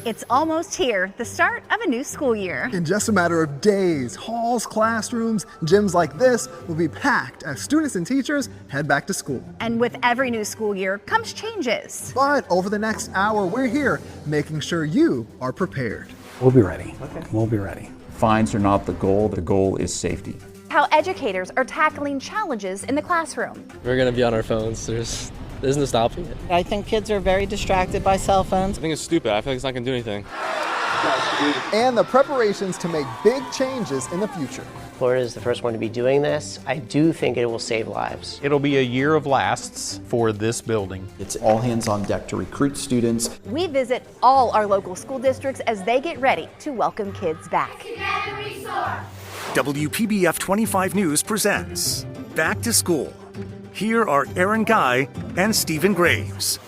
It's almost here, the start of a new school year. In just a matter of days, halls, classrooms, gyms like this will be packed as students and teachers head back to school. And with every new school year comes changes. But over the next hour, we're here making sure you are prepared. We'll be ready. Okay. We'll be ready. Fines are not the goal is safety. How educators are tackling challenges in the classroom. We're going to be on our phones. There's no stopping it. I think kids are very distracted by cell phones. I think it's stupid. I feel like it's not going to do anything. And the preparations to make big changes in the future. Florida is the first one to be doing this. I do think it will save lives. It'll be a year of lasts for this building. It's all hands on deck to recruit students. We visit all our local school districts as they get ready to welcome kids back. WPBF 25 News presents Back to School. Here are Aaron Guy and Stephen Graves.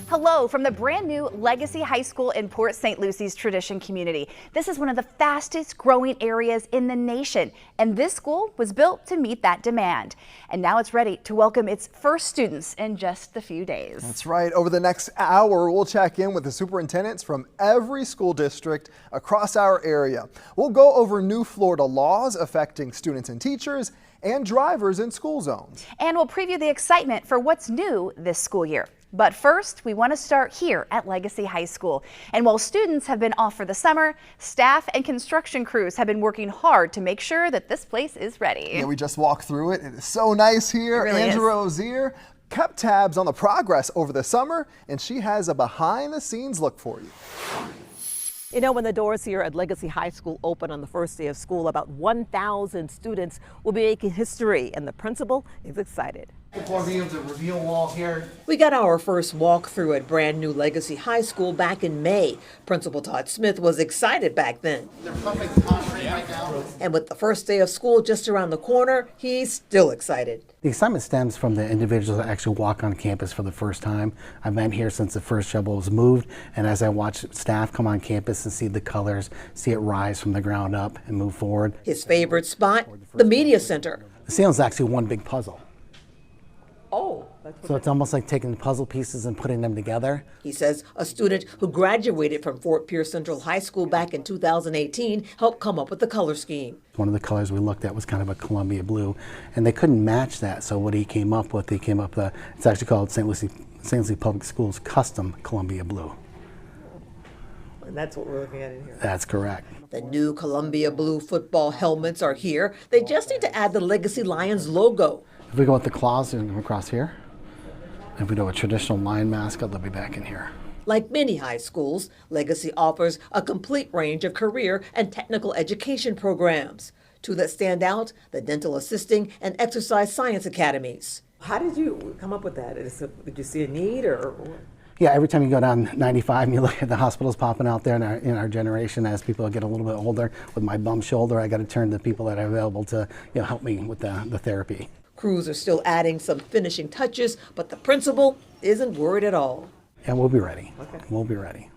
Hello from the brand new Legacy High School in Port St. Lucie's Tradition community. This is one of the fastest growing areas in the nation, and this school was built to meet that demand. And now it's ready to welcome its first students in just a few days. That's right. Over the next hour, we'll check in with the superintendents from every school district across our area. We'll go over new Florida laws affecting students and teachers and drivers in school zones. And we'll preview the excitement for what's new this school year. But first, we want to start here at Legacy High School. And while students have been off for the summer, staff and construction crews have been working hard to make sure that this place is ready. Yeah, we just walked through it. It is so nice here. It really Angela Rozier kept tabs on the progress over the summer, and she has a behind-the-scenes look for you. You know, when the doors here at Legacy High School open on the first day of school, about 1,000 students will be making history, and the principal is excited. Reveal wall here. We got our first walkthrough at brand new Legacy High School back in May. Principal Todd Smith was excited back then. And with the first day of school just around the corner, he's still excited. The excitement stems from the individuals that actually walk on campus for the first time. I've been here since the first shovel was moved, and as I watch staff come on campus and see the colors, see it rise from the ground up and move forward. His favorite spot, the media center. The ceiling's actually one big puzzle. Oh, So it's almost like taking puzzle pieces and putting them together. He says a student who graduated from Fort Pierce Central High School back in 2018 helped come up with the color scheme. One of the colors we looked at was kind of a Columbia blue, and they couldn't match that. So what he came up with, it's actually called St. Lucie Public Schools Custom Columbia Blue. and that's what we're looking at in here. That's correct. The new Columbia blue football helmets are here. They just need to add the Legacy Lions logo. If we go with the claws and come across here, if we do a traditional lion mascot, they'll be back in here. Like many high schools, Legacy offers a complete range of career and technical education programs. Two that stand out, the dental assisting and exercise science academies. How did you come up with that? Did you see a need or? Yeah, every time you go down 95 and you look at the hospitals popping out there in our generation, as people get a little bit older, with my bum shoulder, I got to turn to people that are available to help me with the therapy. Crews are still adding some finishing touches, but the principal isn't worried at all. And we'll be ready. Okay. We'll be ready.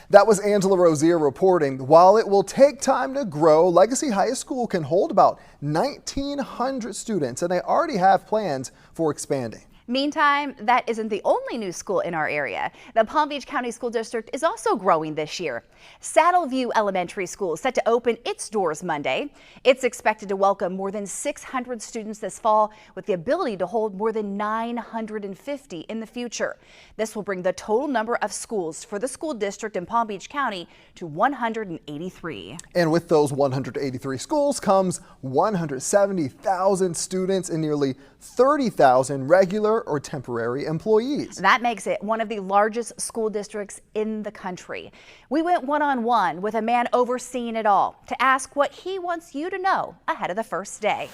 That was Angela Rozier reporting. While it will take time to grow, Legacy High School can hold about 1,900 students, and they already have plans for expanding. Meantime, that isn't the only new school in our area. The Palm Beach County School District is also growing this year. Saddle View Elementary School is set to open its doors Monday. It's expected to welcome more than 600 students this fall, with the ability to hold more than 950 in the future. This will bring the total number of schools for the school district in Palm Beach County to 183. And with those 183 schools comes 170,000 students and nearly 30,000 regular or temporary employees. That makes it one of the largest school districts in the country. We went one-on-one with a man overseeing it all to ask what he wants you to know ahead of the first day.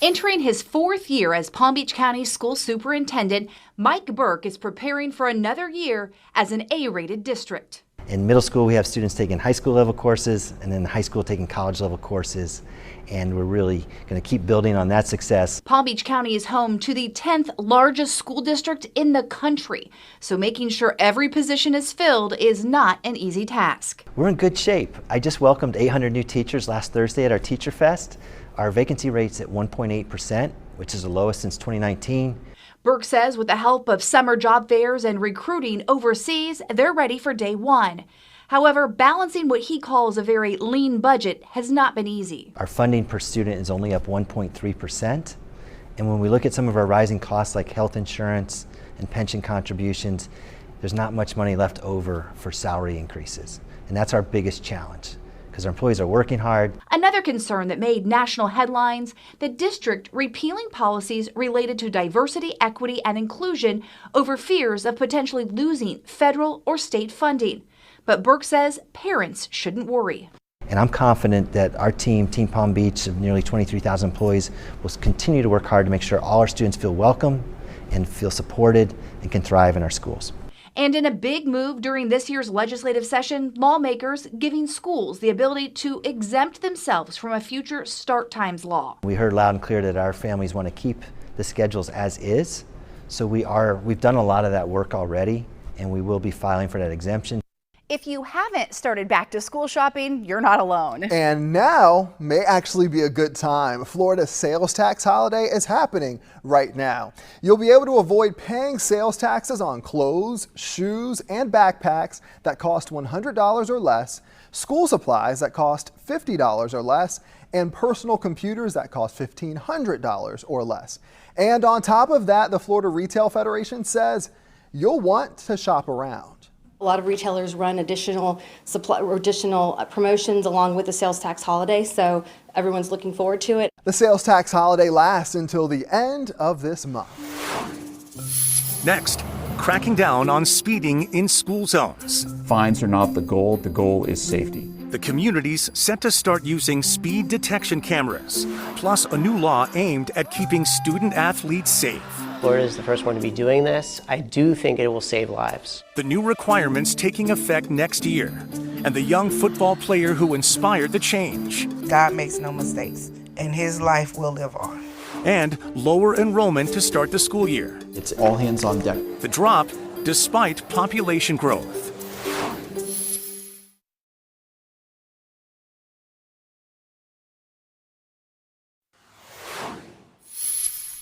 Entering his fourth year as Palm Beach County School Superintendent, Mike Burke is preparing for another year as an A-rated district. In middle school, we have students taking high school level courses, and then high school taking college level courses. And we're really going to keep building on that success. Palm Beach County is home to the 10th largest school district in the country, so making sure every position is filled is not an easy task. We're in good shape. I just welcomed 800 new teachers last Thursday at our Teacher Fest. Our vacancy rate's at 1.8%, which is the lowest since 2019. Burke says with the help of summer job fairs and recruiting overseas, they're ready for day one. However, balancing what he calls a very lean budget has not been easy. Our funding per student is only up 1.3%. And when we look at some of our rising costs like health insurance and pension contributions, there's not much money left over for salary increases. And that's our biggest challenge, because our employees are working hard. Another concern that made national headlines, the district repealing policies related to diversity, equity, and inclusion over fears of potentially losing federal or state funding. But Burke says parents shouldn't worry. And I'm confident that our team, Team Palm Beach, of nearly 23,000 employees, will continue to work hard to make sure all our students feel welcome and feel supported and can thrive in our schools. And in a big move during this year's legislative session, lawmakers giving schools the ability to exempt themselves from a future start times law. We heard loud and clear that our families want to keep the schedules as is. So we've done a lot of that work already, and we will be filing for that exemption. If you haven't started back to school shopping, you're not alone. And now may actually be a good time. Florida's sales tax holiday is happening right now. You'll be able to avoid paying sales taxes on clothes, shoes, and backpacks that cost $100 or less, school supplies that cost $50 or less, and personal computers that cost $1,500 or less. And on top of that, the Florida Retail Federation says you'll want to shop around. A lot of retailers run additional promotions along with the sales tax holiday, so everyone's looking forward to it. The sales tax holiday lasts until the end of this month. Next, cracking down on speeding in school zones. Fines are not the goal is safety. The community's set to start using speed detection cameras, plus a new law aimed at keeping student athletes safe. Florida is the first one to be doing this. I do think it will save lives. The new requirements taking effect next year, and the young football player who inspired the change. God makes no mistakes, and his life will live on. And lower enrollment to start the school year. It's all hands on deck. The drop despite population growth.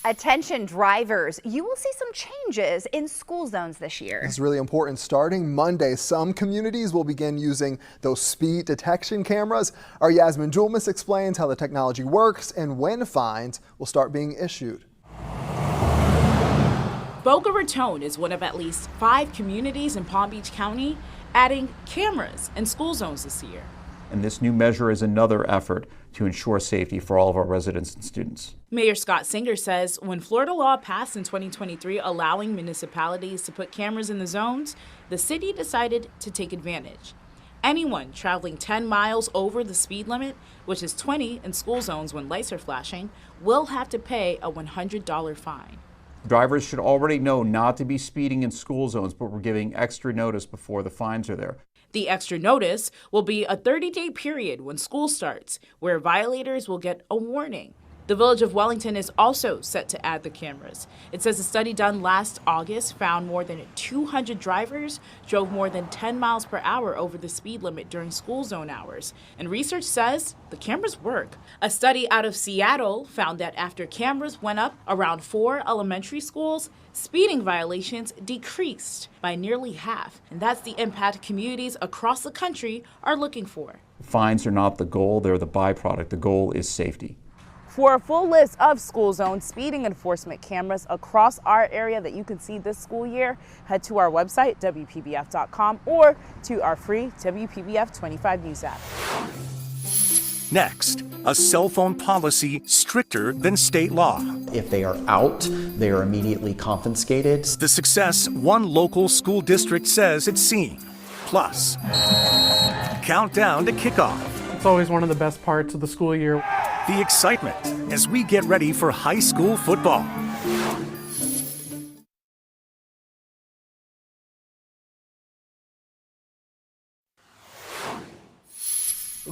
Attention drivers, you will see some changes in school zones this year. It's really important. Starting Monday, some communities will begin using those speed detection cameras. Our Yasmin Julmus explains how the technology works and when fines will start being issued. Boca Raton is one of at least 5 communities in Palm Beach County adding cameras in school zones this year. And this new measure is another effort to ensure safety for all of our residents and students. Mayor Scott Singer says when Florida law passed in 2023 allowing municipalities to put cameras in the zones, the city decided to take advantage. Anyone traveling 10 miles over the speed limit, which is 20 in school zones when lights are flashing, will have to pay a $100 fine. Drivers should already know not to be speeding in school zones, but we're giving extra notice before the fines are there. The extra notice will be a 30-day period when school starts, where violators will get a warning. The Village of Wellington is also set to add the cameras. It says a study done last August found more than 200 drivers drove more than 10 miles per hour over the speed limit during school zone hours. And research says the cameras work. A study out of Seattle found that after cameras went up around 4 elementary schools, speeding violations decreased by nearly half. And that's the impact communities across the country are looking for. Fines are not the goal, they're the byproduct. The goal is safety. For a full list of school zone speeding enforcement cameras across our area that you can see this school year, head to our website, WPBF.com, or to our free WPBF 25 News app. Next, a cell phone policy stricter than state law. If they are out, they are immediately confiscated. The success one local school district says it's seen. Plus, countdown to kickoff. It's always one of the best parts of the school year. The excitement as we get ready for high school football.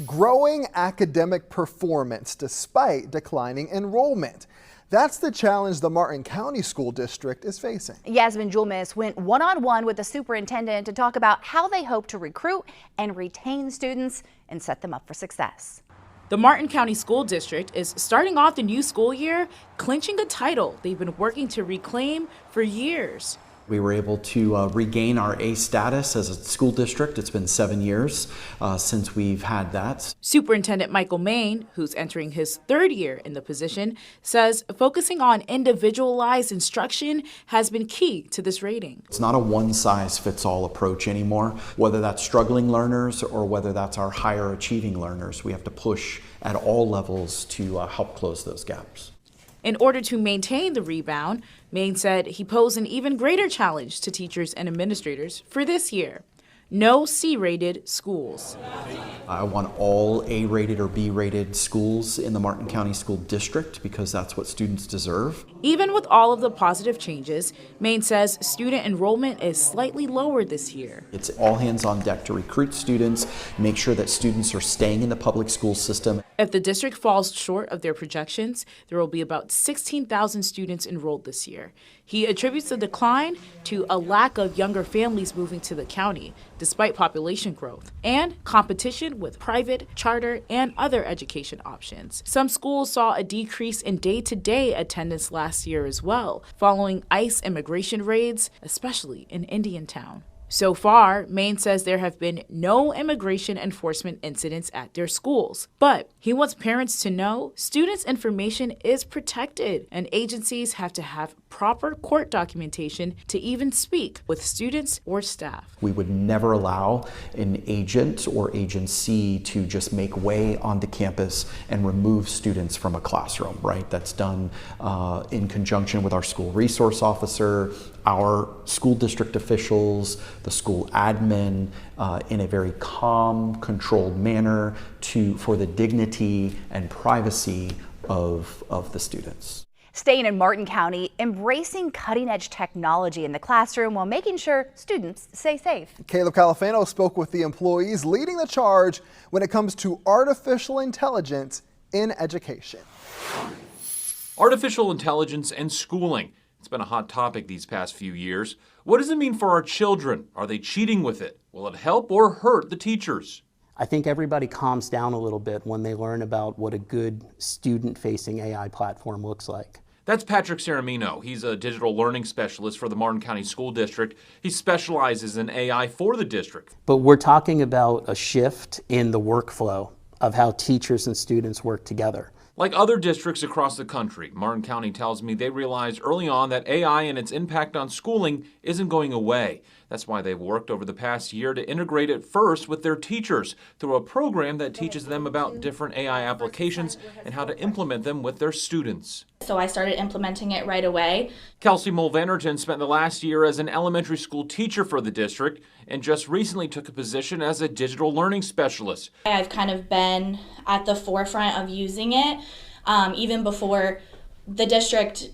Growing academic performance despite declining enrollment. That's the challenge the Martin County School District is facing. Yasmin Julmus went one-on-one with the superintendent to talk about how they hope to recruit and retain students and set them up for success. The Martin County School District is starting off the new school year clinching a title they've been working to reclaim for years. We were able to regain our A status as a school district. It's been 7 years since we've had that. Superintendent Michael Main, who's entering his 3rd year in the position, says focusing on individualized instruction has been key to this rating. It's not a one-size-fits-all approach anymore, whether that's struggling learners or whether that's our higher achieving learners. We have to push at all levels to help close those gaps. In order to maintain the rebound, Main said he posed an even greater challenge to teachers and administrators for this year. No C-rated schools. I want all A-rated or B-rated schools in the Martin County School District because that's what students deserve. Even with all of the positive changes, Main says student enrollment is slightly lower this year. It's all hands on deck to recruit students, make sure that students are staying in the public school system. If the district falls short of their projections, there will be about 16,000 students enrolled this year. He attributes the decline to a lack of younger families moving to the county, despite population growth, and competition with private, charter, and other education options. Some schools saw a decrease in day-to-day attendance last year as well, following ICE immigration raids, especially in Indiantown. So far, Main says there have been no immigration enforcement incidents at their schools. But he wants parents to know students' information is protected and agencies have to have proper court documentation to even speak with students or staff. We would never allow an agent or agency to just make way onto campus and remove students from a classroom, right? That's done in conjunction with our school resource officer, our school district officials, the school admin, in a very calm, controlled manner for the dignity and privacy of the students. Staying in Martin County, embracing cutting-edge technology in the classroom while making sure students stay safe. Caleb Califano spoke with the employees leading the charge when it comes to artificial intelligence in education. Artificial intelligence and schooling. It's been a hot topic these past few years. What does it mean for our children? Are they cheating with it? Will it help or hurt the teachers? I think everybody calms down a little bit when they learn about what a good student-facing AI platform looks like. That's Patrick Saramino. He's a digital learning specialist for the Martin County School District. He specializes in AI for the district. But we're talking about a shift in the workflow of how teachers and students work together. Like other districts across the country, Martin County tells me they realized early on that AI and its impact on schooling isn't going away. That's why they've worked over the past year to integrate it first with their teachers through a program that teaches them about different AI applications and how to implement them with their students. So I started implementing it right away. Kelsey Mulvannerton spent the last year as an elementary school teacher for the district and just recently took a position as a digital learning specialist. I've kind of been at the forefront of using it even before the district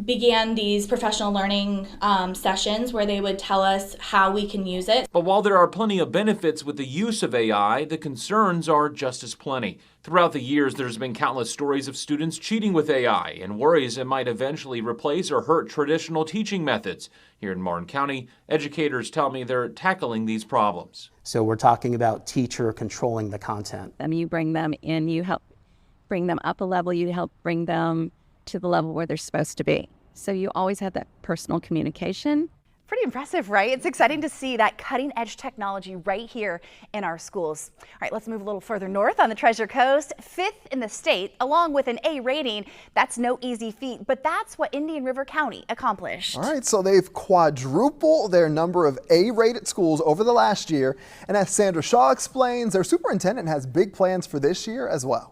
began these professional learning sessions where they would tell us how we can use it. But while there are plenty of benefits with the use of AI, the concerns are just as plenty. Throughout the years, there's been countless stories of students cheating with AI and worries it might eventually replace or hurt traditional teaching methods. Here in Martin County, educators tell me they're tackling these problems. So we're talking about teacher controlling the content. You bring them in, you help bring them up a level, you help bring them to the level where they're supposed to be. So you always have that personal communication. Pretty impressive, right? It's exciting to see that cutting edge technology right here in our schools. All right, let's move a little further north on the Treasure Coast. 5th in the state, along with an A rating. That's no easy feat, but that's what Indian River County accomplished. All right, so they've quadrupled their number of A-rated schools over the last year. And as Sandra Shaw explains, their superintendent has big plans for this year as well.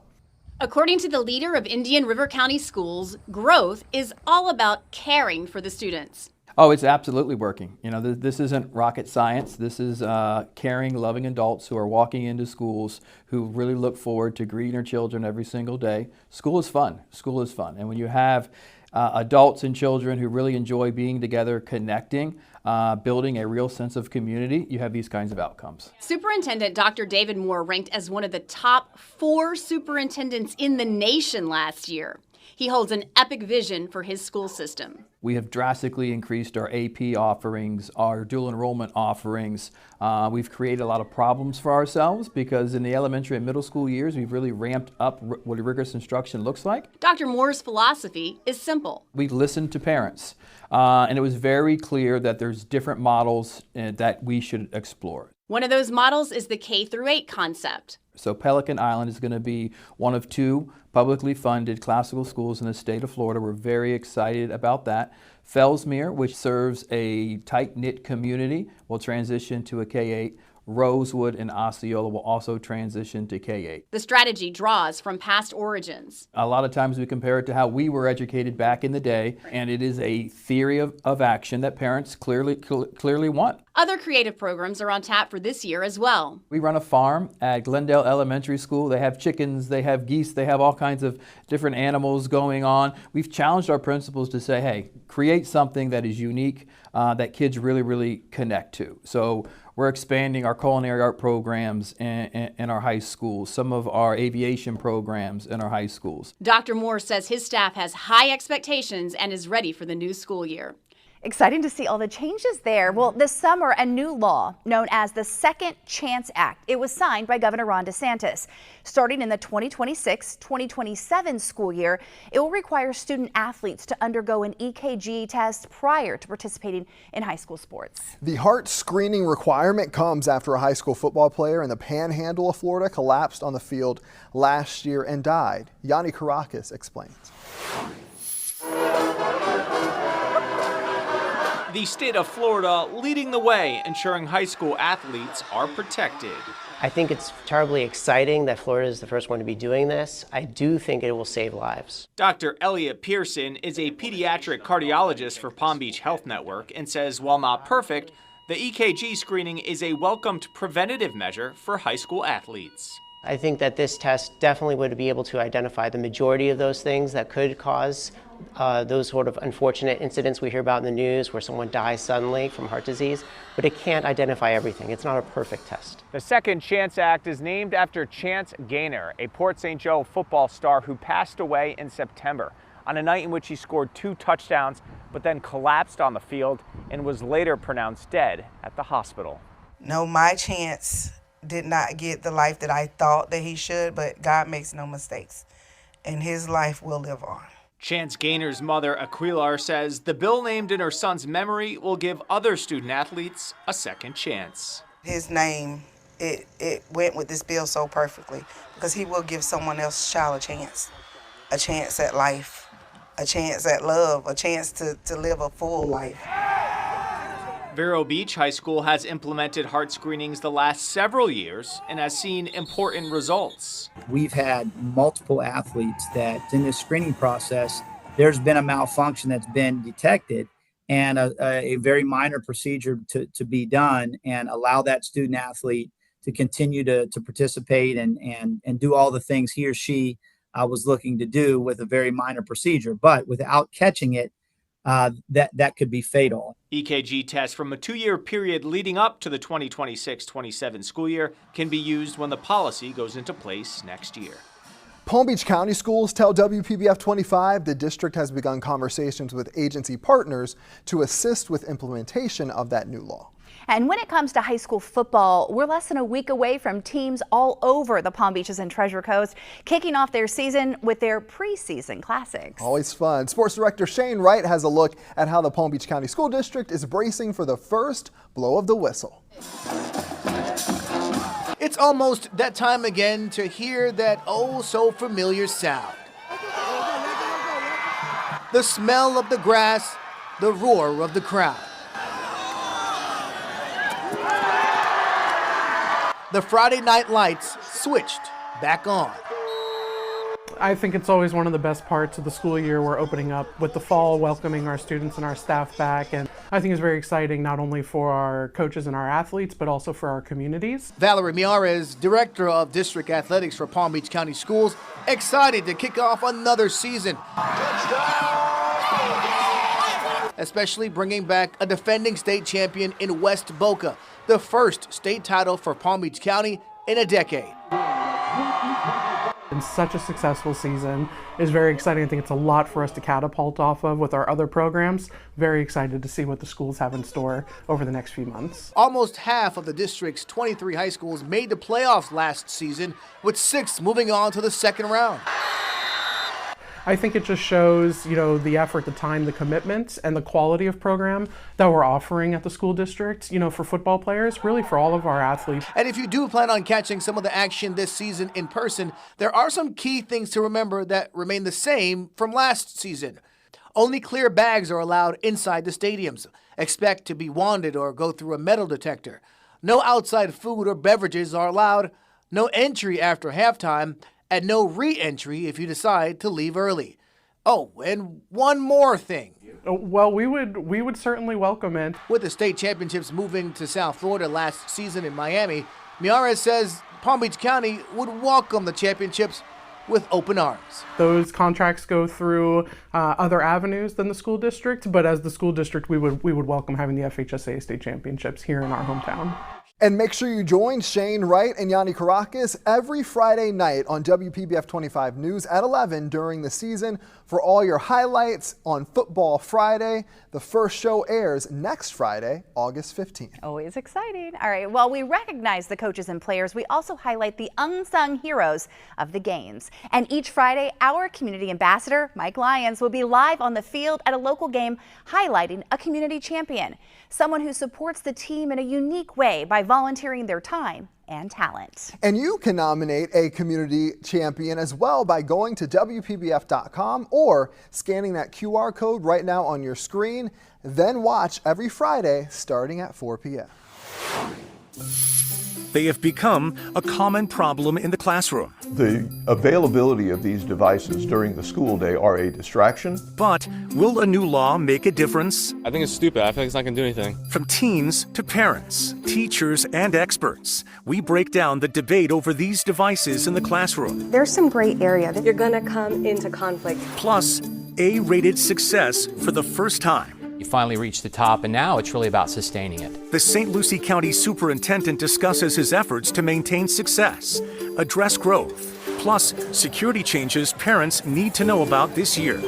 According to the leader of Indian River County Schools, growth is all about caring for the students. Oh, it's absolutely working. You know, this isn't rocket science. This is caring, loving adults who are walking into schools who really look forward to greeting their children every single day. School is fun. School is fun. And when you have adults and children who really enjoy being together, connecting, building a real sense of community, you have these kinds of outcomes. Superintendent Dr. David Moore ranked as one of the top 4 superintendents in the nation last year. He holds an epic vision for his school system. We have drastically increased our AP offerings, our dual enrollment offerings. We've created a lot of problems for ourselves because in the elementary and middle school years, we've really ramped up what rigorous instruction looks like. Dr. Moore's philosophy is simple. We listened to parents, and it was very clear that there's different models that we should explore. One of those models is the K-8 concept. So Pelican Island is going to be one of 2 publicly funded classical schools in the state of Florida. We're very excited about that. Fellsmere, which serves a tight-knit community, will transition to a K-8. Rosewood and Osceola will also transition to K-8. The strategy draws from past origins. A lot of times we compare it to how we were educated back in the day, and it is a theory of action that parents clearly want. Other creative programs are on tap for this year as well. We run a farm at Glendale Elementary School. They have chickens, they have geese, they have all kinds of different animals going on. We've challenged our principals to say, hey, create something that is unique, that kids really connect to. So we're expanding our culinary art programs in our high schools, some of our aviation programs in our high schools. Dr. Moore says his staff has high expectations and is ready for the new school year. Exciting to see all the changes there. Well, this summer, a new law known as the Second Chance Act. It was signed by Governor Ron DeSantis. Starting in the 2026-2027 school year, it will require student athletes to undergo an EKG test prior to participating in high school sports. The heart screening requirement comes after a high school football player in the Panhandle of Florida collapsed on the field last year and died. Yanni Caracas explains. The state of Florida leading the way, ensuring high school athletes are protected. I think it's terribly exciting that Florida is the first one to be doing this. I do think it will save lives. Dr. Elliot Pearson is a pediatric cardiologist for Palm Beach Health Network and says while not perfect, the EKG screening is a welcomed preventative measure for high school athletes. I think that this test definitely would be able to identify the majority of those things that could cause those sort of unfortunate incidents we hear about in the news where someone dies suddenly from heart disease, but it can't identify everything. It's not a perfect test. The Second Chance Act is named after Chance Gaynor, a Port St. Joe football star who passed away in September on a night in which he scored 2 touchdowns, but then collapsed on the field and was later pronounced dead at the hospital. No, my Chance did not get the life that I thought that he should, but God makes no mistakes, and his life will live on. Chance Gaynor's mother, Aquilar, says the bill named in her son's memory will give other student athletes a second chance. His name, it went with this bill so perfectly because he will give someone else's child a chance at life, a chance at love, a chance to live a full life. Vero Beach High School has implemented heart screenings the last several years and has seen important results. We've had multiple athletes that in this screening process, there's been a malfunction that's been detected and a very minor procedure to be done and allow that student athlete to continue to participate and do all the things he or she was looking to do with a very minor procedure. But without catching it, that could be fatal. EKG tests from a 2-year period leading up to the 2026-27 school year can be used when the policy goes into place next year. Palm Beach County Schools tell WPBF 25 the district has begun conversations with agency partners to assist with implementation of that new law. And when it comes to high school football, we're less than a week away from teams all over the Palm Beaches and Treasure Coast kicking off their season with their preseason classics. Always fun. Sports Director Shane Wright has a look at how the Palm Beach County School District is bracing for the first blow of the whistle. It's almost that time again to hear that oh so familiar sound. The smell of the grass, the roar of the crowd. The Friday night lights switched back on. I think it's always one of the best parts of the school year. We're opening up with the fall, welcoming our students and our staff back. And I think it's very exciting, not only for our coaches and our athletes, but also for our communities. Valerie Miares, Director of District Athletics for Palm Beach County Schools, excited to kick off another season. Especially bringing back a defending state champion in West Boca, the first state title for Palm Beach County in a decade. And such a successful season is very exciting. I think it's a lot for us to catapult off of with our other programs. Very excited to see what the schools have in store over the next few months. Almost half of the district's 23 high schools made the playoffs last season, with 6 moving on to the second round. I think it just shows, the effort, the time, the commitment, and the quality of program that we're offering at the school district, for football players, really for all of our athletes. And if you do plan on catching some of the action this season in person, there are some key things to remember that remain the same from last season. Only clear bags are allowed inside the stadiums. Expect to be wanded or go through a metal detector. No outside food or beverages are allowed. No entry after halftime. And no re-entry if you decide to leave early. Oh, and one more thing. Well, we would certainly welcome it. With the state championships moving to South Florida last season in Miami, Miyares says Palm Beach County would welcome the championships with open arms. Those contracts go through other avenues than the school district, but as the school district, we would welcome having the FHSA state championships here in our hometown. And make sure you join Shane Wright and Yanni Caracas every Friday night on WPBF 25 News at 11 during the season for all your highlights on Football Friday. The first show airs next Friday, August 15th. Always exciting. All right, while we recognize the coaches and players, we also highlight the unsung heroes of the games. And each Friday, our community ambassador, Mike Lyons, will be live on the field at a local game highlighting a community champion, someone who supports the team in a unique way by volunteering their time and talent. And you can nominate a community champion as well by going to WPBF.com or scanning that QR code right now on your screen. Then watch every Friday starting at 4 p.m. They have become a common problem in the classroom. The availability of these devices during the school day are a distraction. But will a new law make a difference? I think it's stupid. I feel like it's not going to do anything. From teens to parents, teachers, and experts, we break down the debate over these devices in the classroom. There's some gray area that you're going to come into conflict. Plus, A-rated success for the first time. You finally reached the top, and now it's really about sustaining it. The St. Lucie County Superintendent discusses his efforts to maintain success, address growth, plus security changes parents need to know about this year.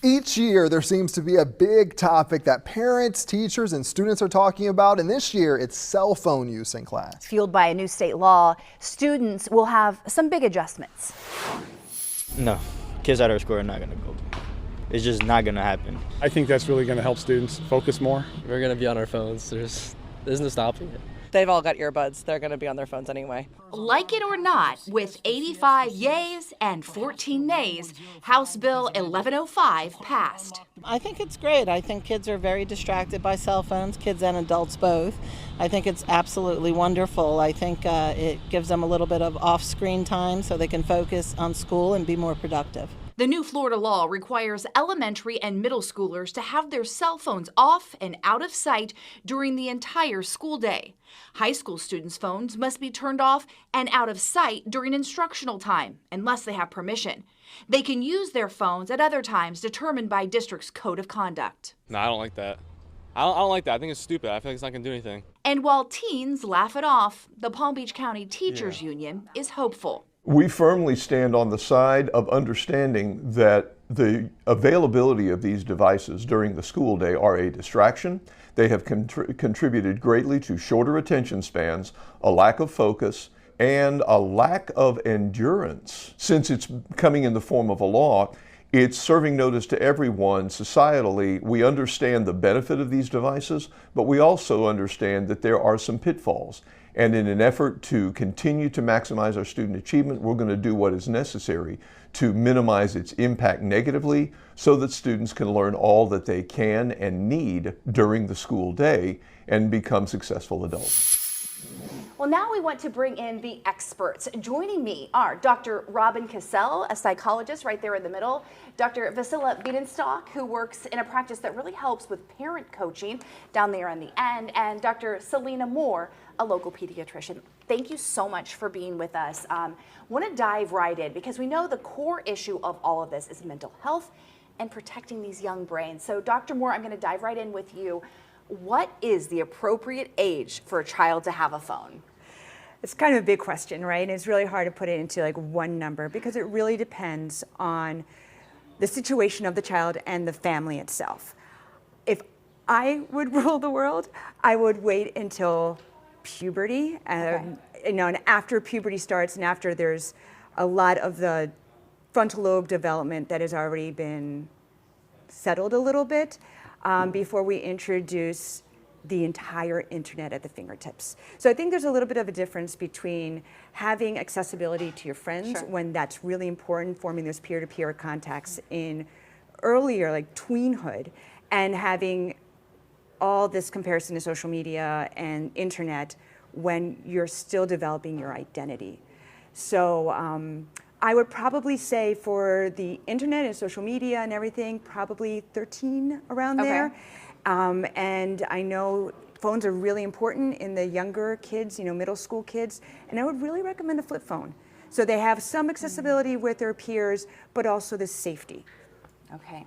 Each year, there seems to be a big topic that parents, teachers, and students are talking about, and this year, it's cell phone use in class. Fueled by a new state law, students will have some big adjustments. No, kids out of school are not going to go. It's just not going to happen. I think that's really going to help students focus more. We're going to be on our phones. There's no stopping it. They've all got earbuds. They're going to be on their phones anyway. Like it or not, with 85 yays and 14 nays, House Bill 1105 passed. I think it's great. I think kids are very distracted by cell phones, kids and adults both. I think it's absolutely wonderful. I think it gives them a little bit of off-screen time so they can focus on school and be more productive. The new Florida law requires elementary and middle schoolers to have their cell phones off and out of sight during the entire school day. High school students' phones must be turned off and out of sight during instructional time, unless they have permission. They can use their phones at other times determined by district's code of conduct. No, I don't like that. I don't like that. I think it's stupid. I feel like it's not going to do anything. And while teens laugh it off, the Palm Beach County Teachers Union is hopeful. We firmly stand on the side of understanding that the availability of these devices during the school day are a distraction. They have contributed greatly to shorter attention spans, a lack of focus, and a lack of endurance. Since it's coming in the form of a law, it's serving notice to everyone societally. We understand the benefit of these devices, but we also understand that there are some pitfalls. And in an effort to continue to maximize our student achievement, we're going to do what is necessary to minimize its impact negatively so that students can learn all that they can and need during the school day and become successful adults. Well, now we want to bring in the experts. Joining me are Dr. Robin Cassell, a psychologist right there in the middle, Dr. Vasila Bienenstock, who works in a practice that really helps with parent coaching down there on the end, and Dr. Selena Moore, a local pediatrician. Thank you so much for being with us. Want to dive right in because we know the core issue of all of this is mental health and protecting these young brains. So Dr. Moore, I'm going to dive right in with you. What is the appropriate age for a child to have a phone? It's kind of a big question, right? And it's really hard to put it into like one number because it really depends on the situation of the child and the family itself. If I would rule the world, I would wait until puberty, and after puberty starts and after there's a lot of the frontal lobe development that has already been settled a little bit, before we introduce the entire internet at the fingertips. So I think there's a little bit of a difference between having accessibility to your friends when that's really important, forming those peer-to-peer contacts in earlier, like tweenhood, and having all this comparison to social media and internet when you're still developing your identity. So I would probably say for the internet and social media and everything, probably 13 around there. And I know phones are really important in the younger kids, middle school kids, and I would really recommend a flip phone. So they have some accessibility with their peers, but also the safety. Okay.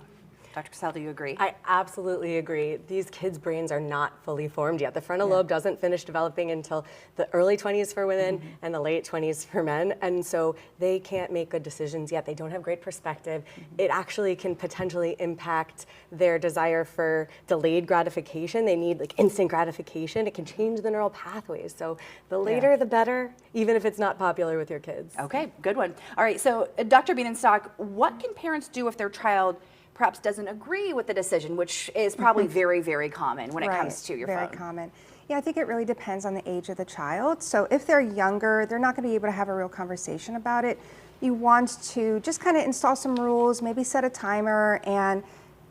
Dr. Cassell, do you agree? I absolutely agree. These kids' brains are not fully formed yet. The frontal lobe doesn't finish developing until the early 20s for women and the late 20s for men. And so they can't make good decisions yet. They don't have great perspective. It actually can potentially impact their desire for delayed gratification. They need like instant gratification. It can change the neural pathways. So the later, the better, even if it's not popular with your kids. Okay, good one. All right, so Dr. Bienenstock, what can parents do if their child perhaps doesn't agree with the decision, which is probably very, very common when it comes to your phone? Very common. Yeah, I think it really depends on the age of the child. So if they're younger, they're not going to be able to have a real conversation about it. You want to just kind of install some rules, maybe set a timer and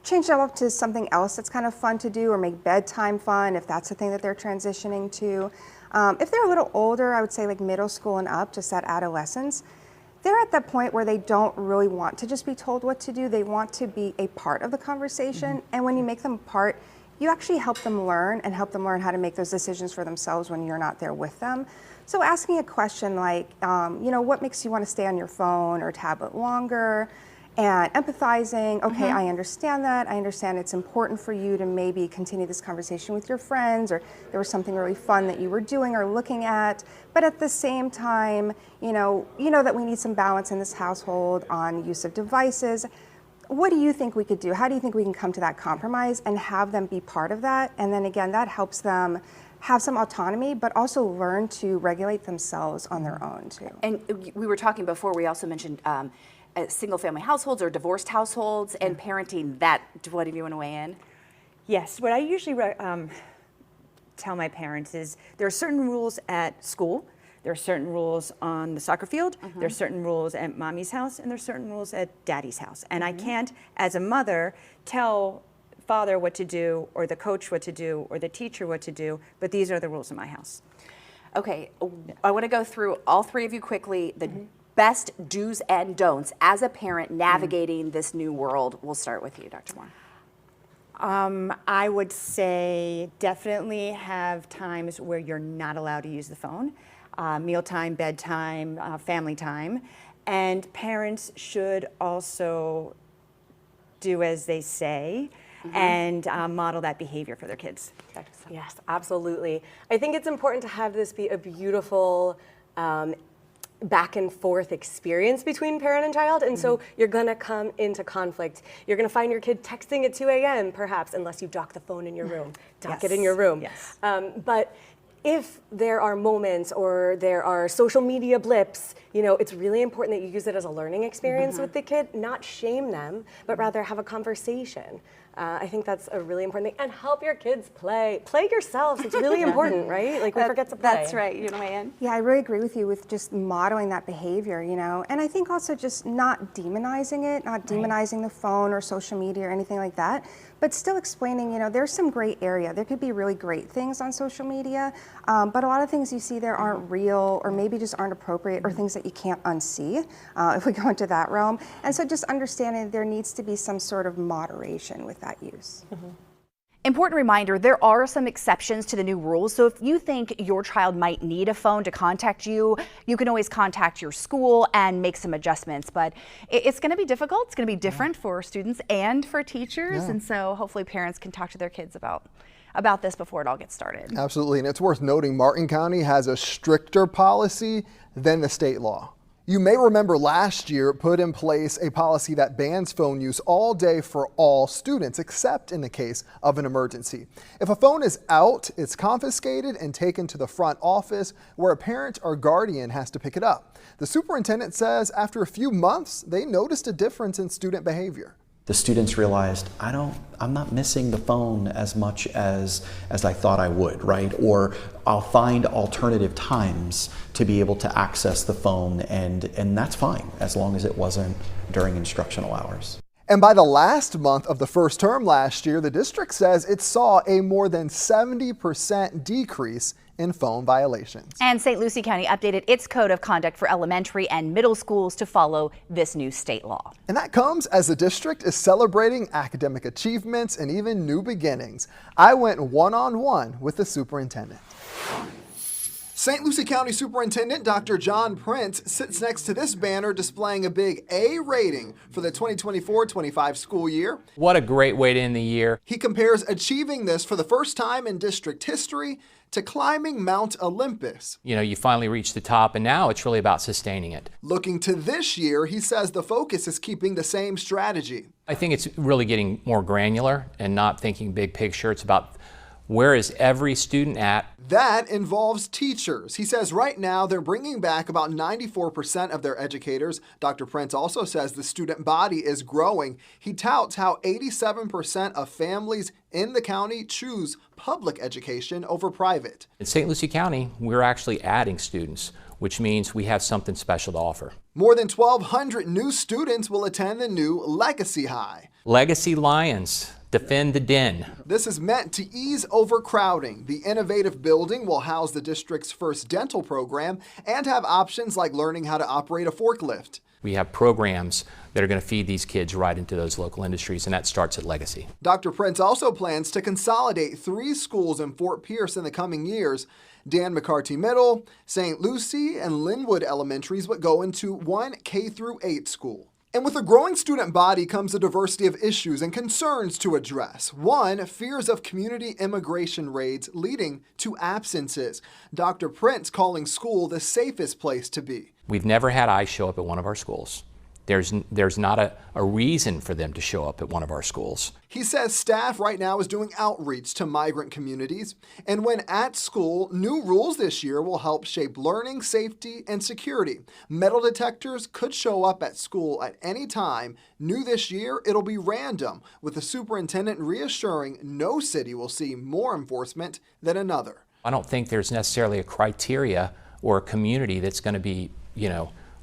change it up to something else that's kind of fun to do, or make bedtime fun if that's the thing that they're transitioning to. If they're a little older, I would say like middle school and up, just that adolescence, they're at that point where they don't really want to just be told what to do. They want to be a part of the conversation. And when you make them part, you actually help them learn and help them learn how to make those decisions for themselves when you're not there with them. So asking a question like, what makes you want to stay on your phone or tablet longer? And empathizing, okay, I understand that. I understand it's important for you to maybe continue this conversation with your friends, or there was something really fun that you were doing or looking at. But at the same time, you know that we need some balance in this household on use of devices. What do you think we could do? How do you think we can come to that compromise and have them be part of that? And then again, that helps them have some autonomy, but also learn to regulate themselves on their own too. And we were talking before, we also mentioned single-family households or divorced households and parenting that. What do you want to weigh in? Yes, what I usually tell my parents is there are certain rules at school, there are certain rules on the soccer field, there are certain rules at mommy's house, and there are certain rules at daddy's house. And I can't, as a mother, tell father what to do, or the coach what to do, or the teacher what to do, but these are the rules in my house. Okay, I want to go through all three of you quickly, the best do's and don'ts as a parent navigating this new world. We'll start with you, Dr. Moore. I would say definitely have times where you're not allowed to use the phone. Mealtime, bedtime, family time. And parents should also do as they say and model that behavior for their kids. Yes, absolutely. I think it's important to have this be a beautiful back and forth experience between parent and child, and so you're gonna come into conflict. You're gonna find your kid texting at 2 a.m. perhaps, unless you dock the phone in your room. Dock it in your room. Yes. But if there are moments or there are social media blips, it's really important that you use it as a learning experience with the kid, not shame them, but rather have a conversation. I think that's a really important thing. And help your kids play. Play yourselves. It's really important, right? Like we forget to play. That's right. You know, weigh in? Yeah, I really agree with you with just modeling that behavior, And I think also just not demonizing it, not demonizing the phone or social media or anything like that, but still explaining, there's some gray area. There could be really great things on social media, but a lot of things you see there aren't real or maybe just aren't appropriate or things that you can't unsee if we go into that realm. And so just understanding there needs to be some sort of moderation with that use. Important reminder, there are some exceptions to the new rules. So if you think your child might need a phone to contact you, you can always contact your school and make some adjustments. But it's going to be difficult. It's going to be different for students and for teachers. And so hopefully parents can talk to their kids about this before it all gets started. Absolutely. And it's worth noting Martin County has a stricter policy than the state law. You may remember last year it put in place a policy that bans phone use all day for all students, except in the case of an emergency. If a phone is out, it's confiscated and taken to the front office where a parent or guardian has to pick it up. The superintendent says after a few months, they noticed a difference in student behavior. The students realized, I'm not missing the phone as much as I thought I would, right? Or I'll find alternative times to be able to access the phone, and that's fine, as long as it wasn't during instructional hours. And by the last month of the first term last year, the district says it saw a more than 70% decrease in phone violations. And St. Lucie County updated its code of conduct for elementary and middle schools to follow this new state law. And that comes as the district is celebrating academic achievements and even new beginnings. I went one-on-one with the superintendent. St. Lucie County Superintendent Dr. John Prince sits next to this banner displaying a big A rating for the 2024-25 school year. What a great way to end the year. He compares achieving this for the first time in district history to climbing Mount Olympus. You know, you finally reached the top, and now it's really about sustaining it. Looking to this year, he says the focus is keeping the same strategy. I think it's really getting more granular and not thinking big picture. It's about where is every student at? That involves teachers. He says right now they're bringing back about 94% of their educators. Dr. Prince also says the student body is growing. He touts how 87% of families in the county choose public education over private. In St. Lucie County, we're actually adding students, which means we have something special to offer. More than 1,200 new students will attend the new Legacy High. Legacy Lions. Defend the Den. This is meant to ease overcrowding. The innovative building will house the district's first dental program and have options like learning how to operate a forklift. We have programs that are going to feed these kids right into those local industries, and that starts at Legacy. Dr. Prince also plans to consolidate 3 schools in Fort Pierce in the coming years. Dan McCarty Middle, St. Lucie, and Linwood Elementaries would go into one K-8 school. And with a growing student body comes a diversity of issues and concerns to address. One, fears of community immigration raids leading to absences. Dr. Prince calling school the safest place to be. We've never had ICE show up at one of our schools. There's not a reason for them to show up at one of our schools. He says staff right now is doing outreach to migrant communities. And when at school, new rules this year will help shape learning, safety, and security. Metal detectors could show up at school at any time. New this year, it'll be random, with the superintendent reassuring no city will see more enforcement than another. I don't think there's necessarily a criteria or a community that's going to be,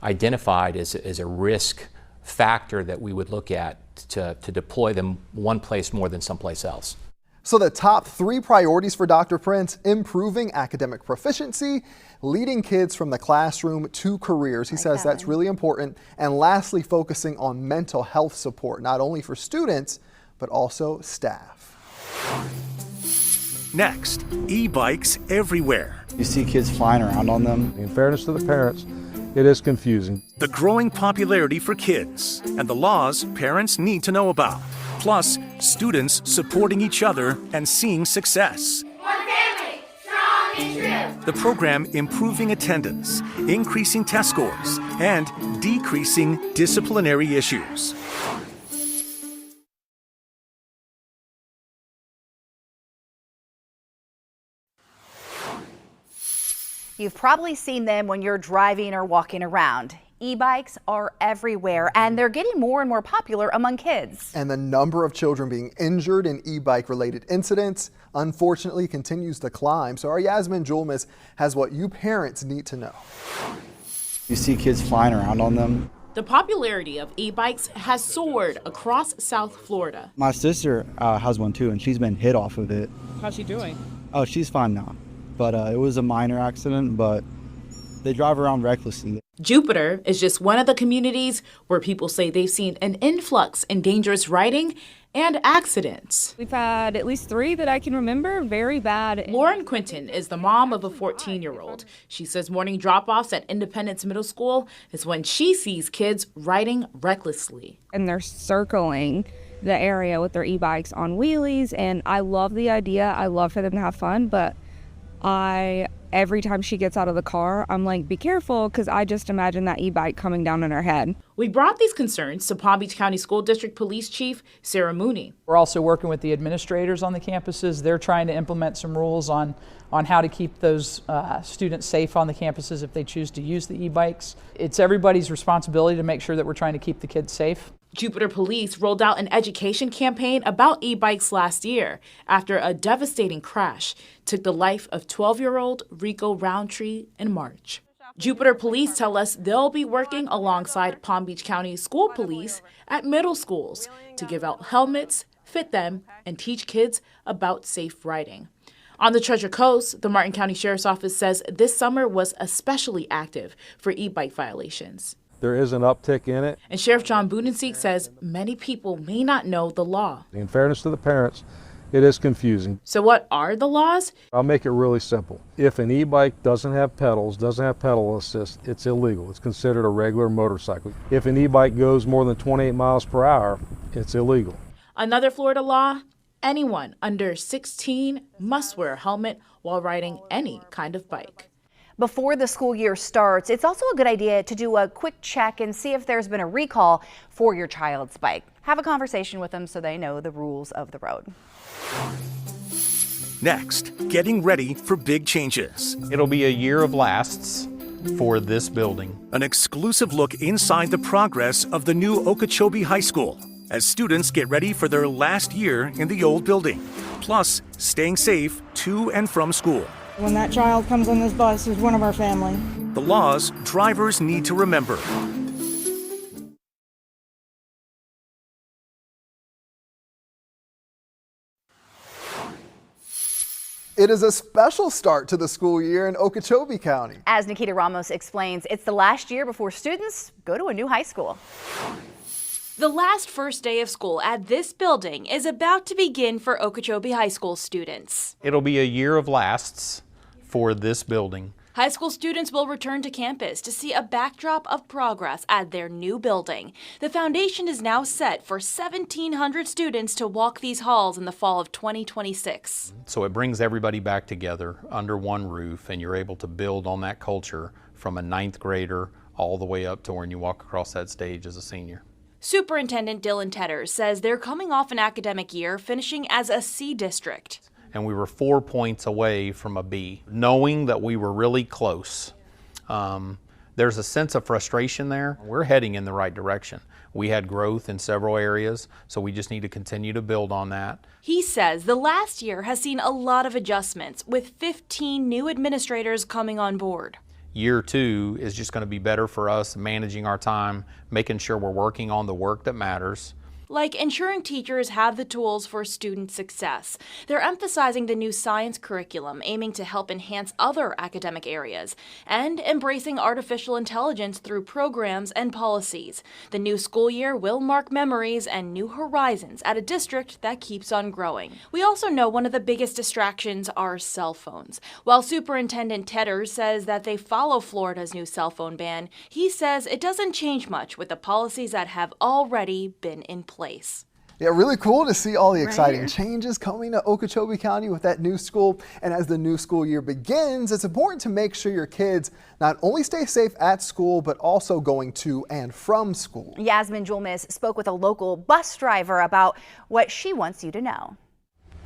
identified as a risk factor that we would look at to deploy them one place more than someplace else. So the top 3 priorities for Dr. Prince: improving academic proficiency, leading kids from the classroom to careers. He says that's really important. And lastly, focusing on mental health support, not only for students, but also staff. Next, e-bikes everywhere. You see kids flying around on them. In fairness to the parents, it is confusing. The growing popularity for kids and the laws parents need to know about. Plus, students supporting each other and seeing success. One family, strong and true. The program improving attendance, increasing test scores, and decreasing disciplinary issues. You've probably seen them when you're driving or walking around. E-bikes are everywhere, and they're getting more and more popular among kids. And the number of children being injured in e-bike related incidents, unfortunately, continues to climb. So our Yasmin Julmis has what you parents need to know. You see kids flying around on them. The popularity of e-bikes has soared across South Florida. My sister has one too, and she's been hit off of it. How's she doing? Oh, she's fine now. But it was a minor accident, but they drive around recklessly. Jupiter is just one of the communities where people say they've seen an influx in dangerous riding and accidents. We've had at least 3 that I can remember, very bad. Lauren Quinton is the mom of a 14-year-old. She says morning drop-offs at Independence Middle School is when she sees kids riding recklessly. And they're circling the area with their e-bikes on wheelies, and I love the idea. I love for them to have fun, but every time she gets out of the car, I'm like, be careful, because I just imagine that e-bike coming down on her head. We brought these concerns to Palm Beach County School District Police Chief Sarah Mooney. We're also working with the administrators on the campuses. They're trying to implement some rules on how to keep those students safe on the campuses if they choose to use the e-bikes. It's everybody's responsibility to make sure that we're trying to keep the kids safe. Jupiter Police rolled out an education campaign about e-bikes last year after a devastating crash took the life of 12-year-old Rico Roundtree in March. Jupiter Police tell us they'll be working alongside Palm Beach County School Police at middle schools to give out helmets, fit them, and teach kids about safe riding. On the Treasure Coast, the Martin County Sheriff's Office says this summer was especially active for e-bike violations. There is an uptick in it. And Sheriff John Budensiek says many people may not know the law. In fairness to the parents, it is confusing. So what are the laws? I'll make it really simple. If an e-bike doesn't have pedals, doesn't have pedal assist, it's illegal. It's considered a regular motorcycle. If an e-bike goes more than 28 miles per hour, it's illegal. Another Florida law, anyone under 16 must wear a helmet while riding any kind of bike. Before the school year starts, it's also a good idea to do a quick check and see if there's been a recall for your child's bike. Have a conversation with them so they know the rules of the road. Next, getting ready for big changes. It'll be a year of lasts for this building. An exclusive look inside the progress of the new Okeechobee High School as students get ready for their last year in the old building. Plus, staying safe to and from school. When that child comes on this bus, is one of our family. The laws drivers need to remember. It is a special start to the school year in Okeechobee County. As Nikita Ramos explains, it's the last year before students go to a new high school. The last first day of school at this building is about to begin for Okeechobee High School students. It'll be a year of lasts for this building. High school students will return to campus to see a backdrop of progress at their new building. The foundation is now set for 1,700 students to walk these halls in the fall of 2026. So it brings everybody back together under one roof, and you're able to build on that culture from a 9th grader all the way up to when you walk across that stage as a senior. Superintendent Dylan Tedder says they're coming off an academic year finishing as a C district. And we were 4 points away from a B. Knowing that we were really close, there's a sense of frustration there. We're heading in the right direction. We had growth in several areas, so we just need to continue to build on that. He says the last year has seen a lot of adjustments, with 15 new administrators coming on board. Year 2 is just going to be better for us, managing our time, making sure we're working on the work that matters. Like ensuring teachers have the tools for student success. They're emphasizing the new science curriculum, aiming to help enhance other academic areas, and embracing artificial intelligence through programs and policies. The new school year will mark memories and new horizons at a district that keeps on growing. We also know one of the biggest distractions are cell phones. While Superintendent Tedder says that they follow Florida's new cell phone ban, he says it doesn't change much with the policies that have already been in place. Yeah, really cool to see all the exciting changes coming to Okeechobee County with that new school. And as the new school year begins, it's important to make sure your kids not only stay safe at school, but also going to and from school. Yasmin Julmis spoke with a local bus driver about what she wants you to know.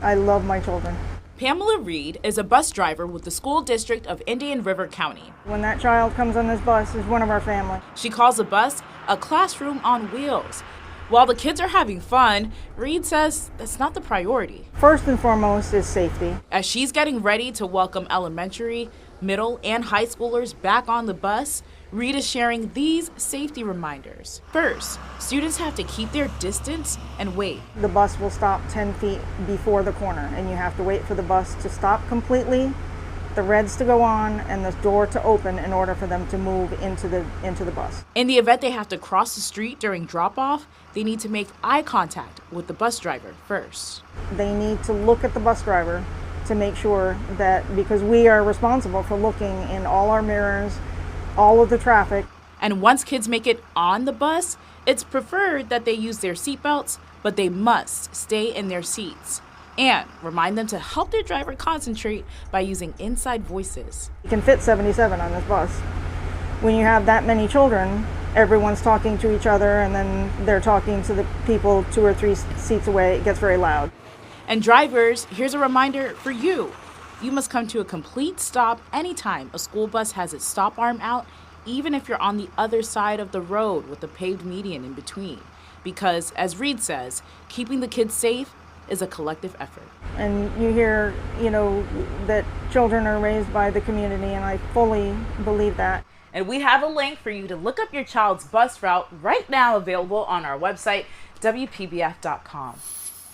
I love my children. Pamela Reed is a bus driver with the school district of Indian River County. When that child comes on this bus, is one of our family. She calls the bus a classroom on wheels. While the kids are having fun, Reed says that's not the priority. First and foremost is safety. As she's getting ready to welcome elementary, middle, and high schoolers back on the bus, Reed is sharing these safety reminders. First, students have to keep their distance and wait. The bus will stop 10 feet before the corner, and you have to wait for the bus to stop completely the reds to go on and the door to open in order for them to move into the bus. In the event they have to cross the street during drop-off, they need to make eye contact with the bus driver first. They need to look at the bus driver to make sure that, because we are responsible for looking in all our mirrors, all of the traffic. And once kids make it on the bus, it's preferred that they use their seatbelts, but they must stay in their seats. And remind them to help their driver concentrate by using inside voices. You can fit 77 on this bus. When you have that many children, everyone's talking to each other and then they're talking to the people 2 or 3 seats away. It gets very loud. And drivers, here's a reminder for you. You must come to a complete stop anytime a school bus has its stop arm out, even if you're on the other side of the road with a paved median in between. Because, as Reed says, keeping the kids safe is a collective effort. And you hear, that children are raised by the community, and I fully believe that. And we have a link for you to look up your child's bus route right now, available on our website, WPBF.com.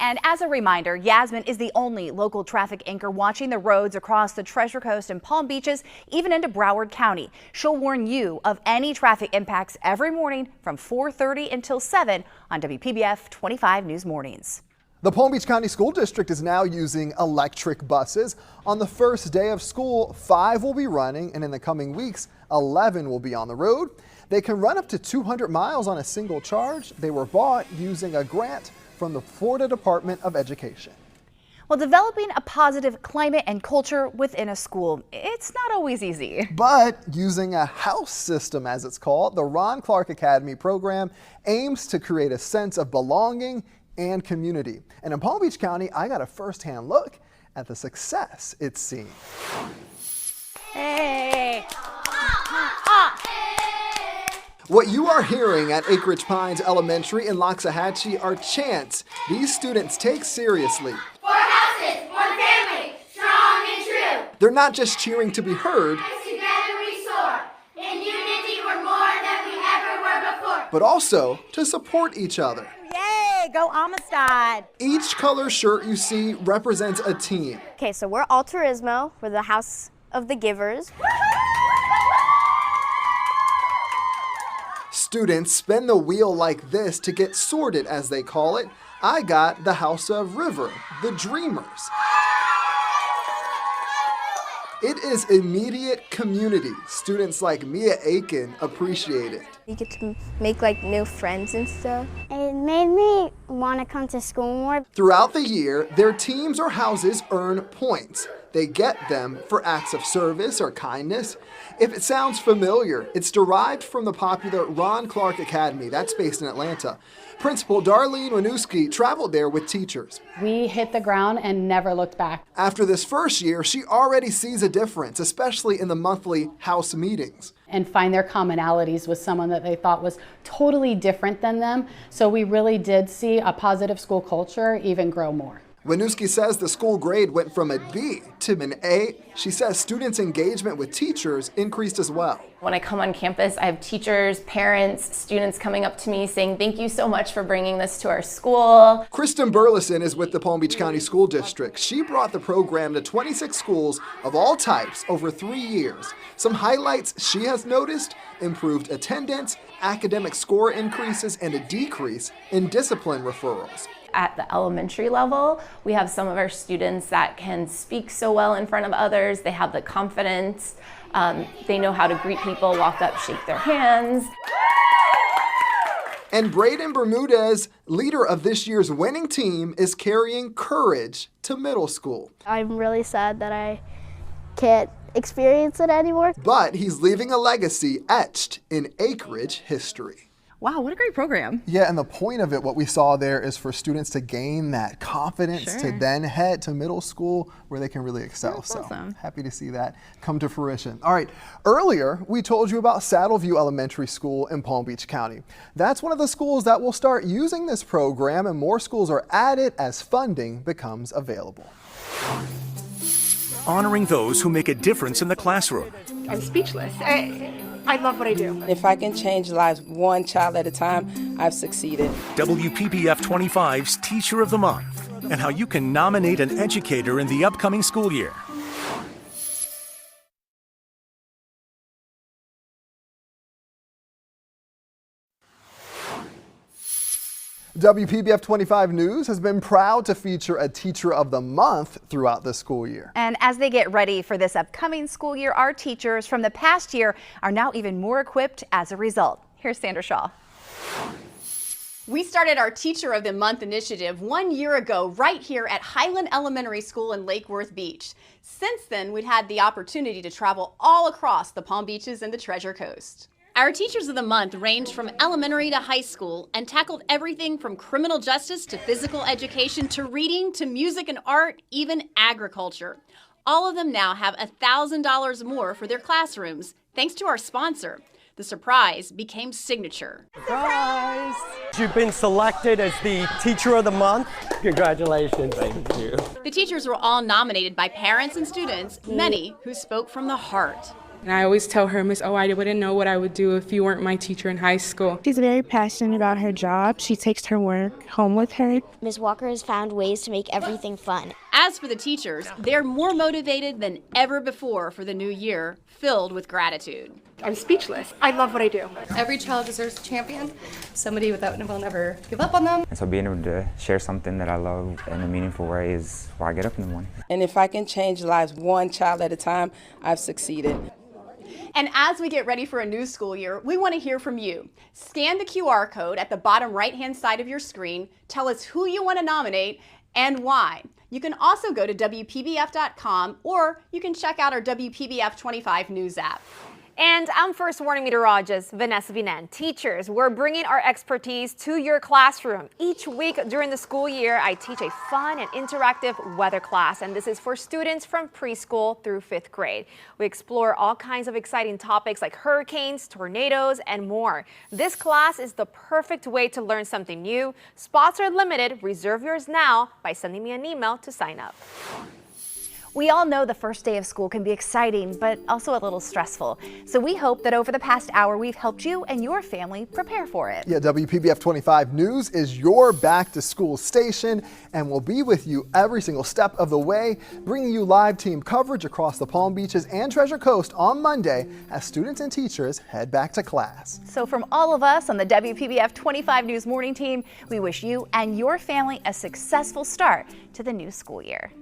And as a reminder, Yasmin is the only local traffic anchor watching the roads across the Treasure Coast and Palm Beaches, even into Broward County. She'll warn you of any traffic impacts every morning from 4:30 until 7 on WPBF 25 News Mornings. The Palm Beach County School District is now using electric buses. On the first day of school, 5 will be running, and in the coming weeks, 11 will be on the road. They can run up to 200 miles on a single charge. They were bought using a grant from the Florida Department of Education. Well, developing a positive climate and culture within a school, it's not always easy. But using a house system, as it's called, the Ron Clark Academy program aims to create a sense of belonging and community. And in Palm Beach County, I got a first-hand look at the success it's seen. Hey! What you are hearing at Acreage Pines Elementary in Loxahatchee are chants these students take seriously. 4 houses, 1 family, strong and true. They're not just cheering to be heard, Together we soar. In unity we're more than we ever were before. but also to support each other. Yay, go Amistad. Each color shirt you see represents a team. Okay, so we're Alturismo. We're the House of the Givers. Students spin the wheel like this to get sorted, as they call it. I got the House of River, the Dreamers. It is immediate community. Students like Mia Aiken appreciate it. You get to make new friends and stuff. It made me want to come to school more. Throughout the year, their teams or houses earn points. They get them for acts of service or kindness. If it sounds familiar, it's derived from the popular Ron Clark Academy that's based in Atlanta. Principal Darlene Winooski traveled there with teachers. We hit the ground and never looked back. After this first year, she already sees a difference, especially in the monthly house meetings. And find their commonalities with someone that they thought was totally different than them. So we really did see a positive school culture even grow more. Winooski says the school grade went from a B to an A. She says students' engagement with teachers increased as well. When I come on campus, I have teachers, parents, students coming up to me saying, thank you so much for bringing this to our school. Kristen Burleson is with the Palm Beach County School District. She brought the program to 26 schools of all types over 3 years. Some highlights she has noticed: improved attendance, academic score increases, and a decrease in discipline referrals. At the elementary level, we have some of our students that can speak so well in front of others. They have the confidence. They know how to greet people, walk up, shake their hands. And Braden Bermudez, leader of this year's winning team, is carrying courage to middle school. I'm really sad that I can't experience it anymore. But he's leaving a legacy etched in Acreage history. Wow, what a great program. Yeah, and the point of it, what we saw there, is for students to gain that confidence to then head to middle school where they can really excel. That's so awesome. Happy to see that come to fruition. All right, earlier we told you about Saddleview Elementary School in Palm Beach County. That's one of the schools that will start using this program, and more schools are added as funding becomes available. Honoring those who make a difference in the classroom. I'm speechless. I love what I do. If I can change lives one child at a time, I've succeeded. WPBF 25's Teacher of the Month, and how you can nominate an educator in the upcoming school year. WPBF 25 News has been proud to feature a Teacher of the Month throughout the school year. And as they get ready for this upcoming school year, our teachers from the past year are now even more equipped as a result. Here's Sandra Shaw. We started our Teacher of the Month initiative 1 year ago right here at Highland Elementary School in Lake Worth Beach. Since then, we've had the opportunity to travel all across the Palm Beaches and the Treasure Coast. Our Teachers of the Month ranged from elementary to high school and tackled everything from criminal justice to physical education to reading to music and art, even agriculture. All of them now have $1,000 more for their classrooms, thanks to our sponsor. The surprise became Signature. Surprise! You've been selected as the Teacher of the Month. Congratulations. Thank you. The teachers were all nominated by parents and students, many who spoke from the heart. And I always tell her, Miss, I wouldn't know what I would do if you weren't my teacher in high school. She's very passionate about her job. She takes her work home with her. Ms. Walker has found ways to make everything fun. As for the teachers, they're more motivated than ever before for the new year, filled with gratitude. I'm speechless. I love what I do. Every child deserves a champion, somebody that will never give up on them. And so being able to share something that I love in a meaningful way is why I get up in the morning. And if I can change lives one child at a time, I've succeeded. And as we get ready for a new school year, we want to hear from you. Scan the QR code at the bottom right-hand side of your screen. Tell us who you want to nominate and why. You can also go to WPBF.com or you can check out our WPBF 25 News app. And I'm First Warning Meteorologist Vanessa Vinan. Teachers, we're bringing our expertise to your classroom. Each week during the school year, I teach a fun and interactive weather class, and this is for students from preschool through 5th grade. We explore all kinds of exciting topics like hurricanes, tornadoes, and more. This class is the perfect way to learn something new. Spots are limited. Reserve yours now by sending me an email to sign up. We all know the first day of school can be exciting, but also a little stressful. So we hope that over the past hour, we've helped you and your family prepare for it. Yeah, WPBF 25 News is your back to school station, and we'll be with you every single step of the way, bringing you live team coverage across the Palm Beaches and Treasure Coast on Monday as students and teachers head back to class. So from all of us on the WPBF 25 News Morning Team, we wish you and your family a successful start to the new school year.